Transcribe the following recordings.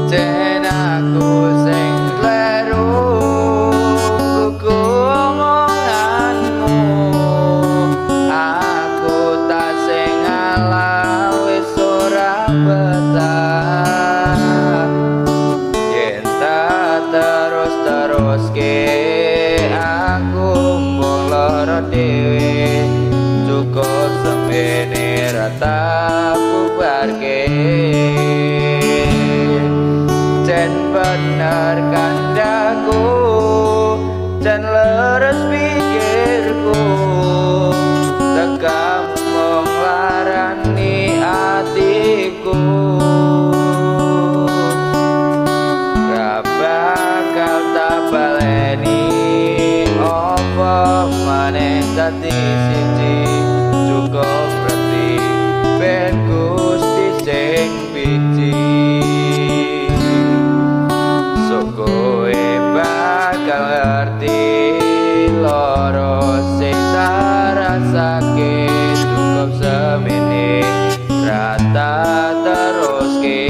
Jen aku sing kleru kuku omonganmu, aku tak sing ngalah wis ora betah. Yen tak terus-teruske aku mbok lara dhewe, cukup semene rata bubarke. Jen bener kandaku, jen leres pikirku, tekan mung larani atiku. Gak bakal tak baleni apa maneh dadi siji, cukup berarti ben Gusti sing biji. Kowe bakal ngerti loro sing tak rasake, cukup semene rata teruske.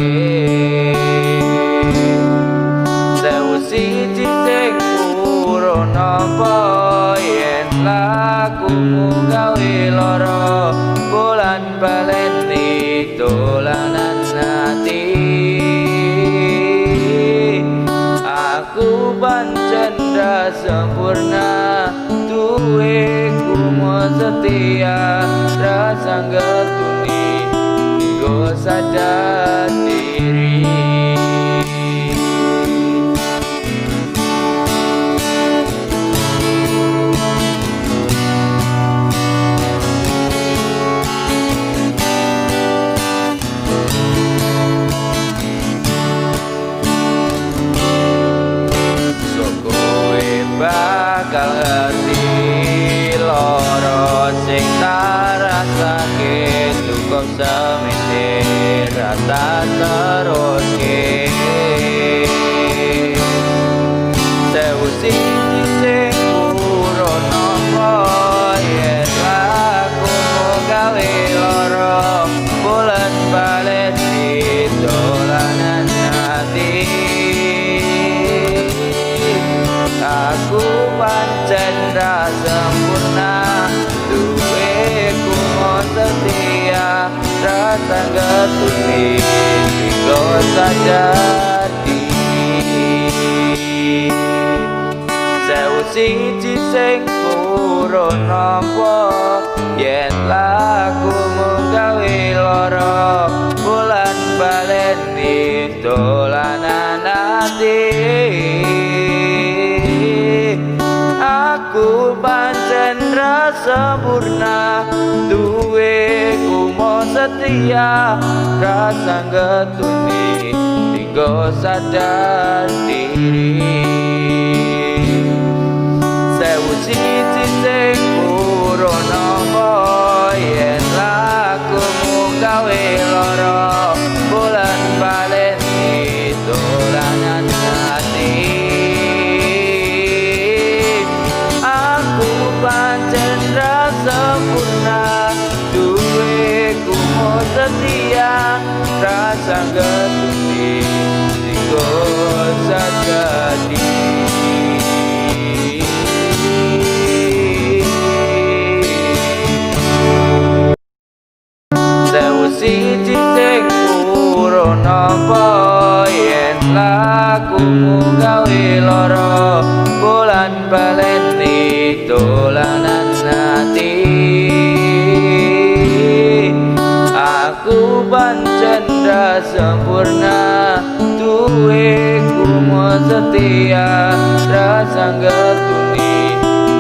Sewu siji sing purun apa yen lakumu gawe loro, bulan baleni dolanan ati. Aku pancen ra sempurna, duwe kumo setia, rasa ngetuni nggo sadar diri. Bakal ngerti loro sing tak rasake, cukup semene rata teruske. Sewu siji sing purun apa yen lakumu gawe loro, bulan balik di dolanan ati. Aku pancen ra sempurna, duwe kumo setia, rasa ngetuni nggo sadar diri. Sewu siji sing purun apa yen lakumu gawe loro, bulan baleni dolanan ati. Aku pancen ra sempurna, duwe kumo setia, rasa ngetuni nggo sadar diri. Sewu siji sing purun apa yen lakumu gawe loro, bulan baleni dolanan ati. Pancen ra sempurna, duwe kumo setia, rasa ngetuni nggo sadar diri. Sewu siji sing purun apa yen lakumu gawe loro, bulan baleni dolanan ati. Aku pancen ra sempurna, duwe kumo setia, rasa ngetuni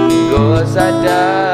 nggo sadar